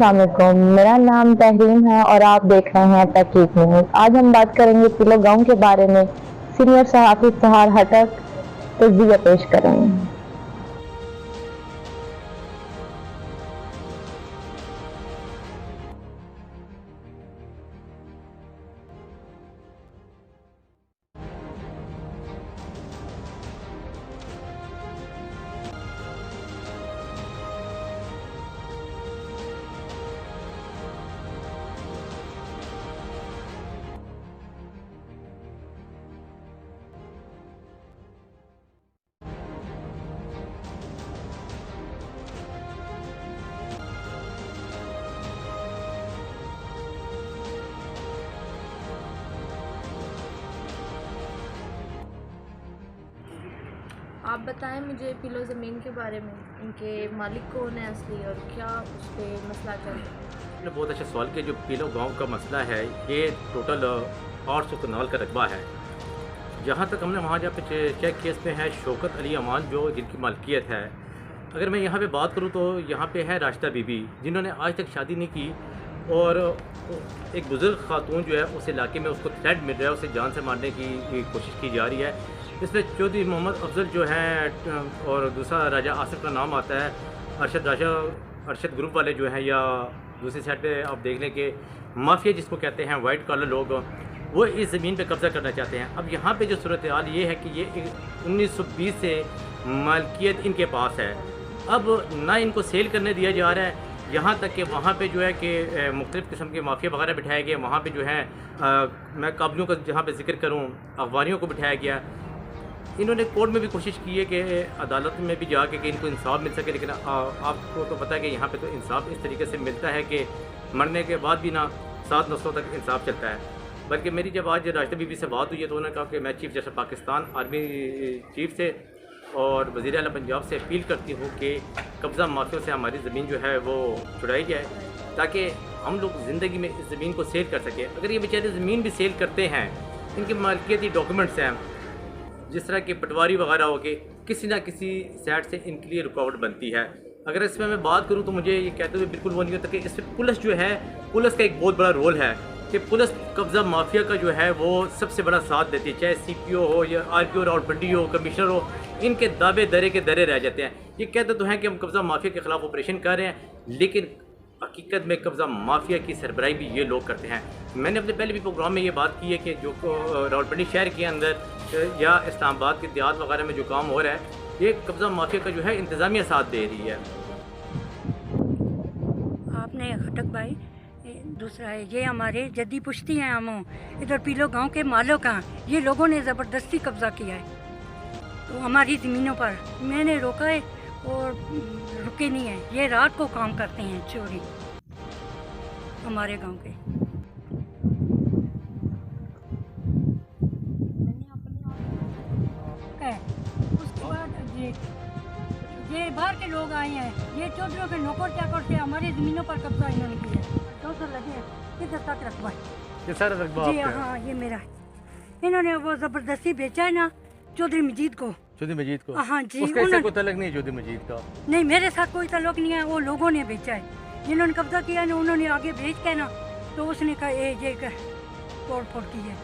अस्सलाम वालेकुम, मेरा नाम तहरीम है और आप देख रहे हैं तहकीक न्यूज़। आज हम बात करेंगे पिलो गांव के बारे में। सीनियर सहाफ़ी सहार हटक तज़किया पेश करेंगे। आप बताएं मुझे पिलो ज़मीन के बारे में, इनके मालिक कौन है असली और क्या उस पर मसला चल रहा है। आपने बहुत अच्छा सवाल किया। जो पिलो गांव का मसला है ये टोटल 800 कनाल का रकबा है। जहाँ तक हमने वहाँ जहाँ पे चेक केस में है शौकत अली अमान जो जिनकी मालकियत है। अगर मैं यहाँ पे बात करूँ तो यहाँ पे है राशिदा बीबी जिन्होंने आज तक शादी नहीं की और एक बुज़ुर्ग खातून जो है उस इलाके में उसको थ्रेट मिल रहा है, उसे जान से मारने की कोशिश की जा रही है। इसमें चौधरी मोहम्मद अफजल जो है और दूसरा राजा आसिफ का नाम आता है। अरशद ग्रुप वाले जो हैं या दूसरी साइड पे आप देख लें कि माफिया जिसको कहते हैं वाइट कॉलर लोग, वो इस ज़मीन पे कब्ज़ा करना चाहते हैं। अब यहाँ पे जो सूरत हाल ये है कि ये 1920 से मालकियत इनके पास है। अब ना इनको सेल करने दिया जा रहा है, यहाँ तक कि वहाँ पे जो है कि मुख्तलिफ़ किस्म के माफिया वगैरह बिठाए गए। वहाँ पे जो है मैं काबलियों का जहाँ पे जिक्र करूँ अखबारियों को बिठाया गया। इन्होंने कोर्ट में भी कोशिश की है कि अदालत में भी जाके कि इनको इंसाफ मिल सके, लेकिन आपको तो पता है कि यहाँ पे तो इंसाफ इस तरीके से मिलता है कि मरने के बाद भी ना 7 नस्लों तक इंसाफ चलता है। बल्कि मेरी जब आज राशिदा बीबी से बात हुई है तो उन्होंने कहा कि मैं chief justice Pakistan army chief से और वज़ीर आला पंजाब से अपील करती हूँ कि कब्ज़ा माफियों से हमारी ज़मीन जो है वो छुड़ाई जाए ताकि हम लोग ज़िंदगी में इस ज़मीन को सेल कर सकें। अगर ये बेचारे ज़मीन भी सेल करते हैं, इनके मालकियती डॉक्यूमेंट्स हैं जिस तरह की पटवारी वगैरह हो गए, किसी ना किसी साइड से इनके लिए रुकावट बनती है। अगर इसमें मैं बात करूं तो मुझे ये कहते हुए बिल्कुल वो नहीं होता कि इसमें पुलिस जो है, पुलिस का एक बहुत बड़ा रोल है कि पुलिस कब्ज़ा माफिया का जो है वो सबसे बड़ा साथ देती है। चाहे CPO हो या RPO रावलपिंडी हो, कमिश्नर हो, इनके दावे दरे के दरे रह जाते हैं। ये कहते तो हैं कि हम कब्ज़ा माफिया के ख़िलाफ़ ऑपरेशन कर रहे हैं, लेकिन हकीकत में कब्ज़ा माफिया की सरबराही भी ये लोग करते हैं। मैंने अपने पहले भी प्रोग्राम में ये बात की है कि जो रावलपिंडी शहर के अंदर या इस्लामाबाद के देहात वगैरह में जो काम हो रहा है, ये कब्ज़ा माफिया का जो है इंतज़ामिया साथ दे रही है। आपने खटक भाई दूसरा है, ये हमारे जद्दी पुश्ती हैं हम इधर पीलो गांव के मालों का, ये लोगों ने ज़बरदस्ती कब्ज़ा किया है तो हमारी ज़मीनों पर। मैंने रोका है और रुके नहीं हैं। ये रात को काम करते हैं चोरी हमारे गांव के। उसके बाद ये बाहर के लोग आए हैं, ये चौधरी के नौकर चाकर से हमारी ज़मीनों पर कब्जा इन्होंने किया है। 200 लगे हैं, किधर तक रखवा ये सारा रकबा जी हाँ ये मेरा है। इन्होंने वो ज़बरदस्ती बेचा है ना चौधरी मजीद को। चौधरी मजीद को? हाँ जी, उसका इससे कोई तल्लुक नहीं है चौधरी मजीद का? नहीं, मेरे साथ कोई ताल्लुक नहीं है, वो लोगों ने बेचा है। जिन्होंने कब्जा किया ना उन्होंने आगे बेच के ना तो उसने कहा ये तोड़ फोड़ की है।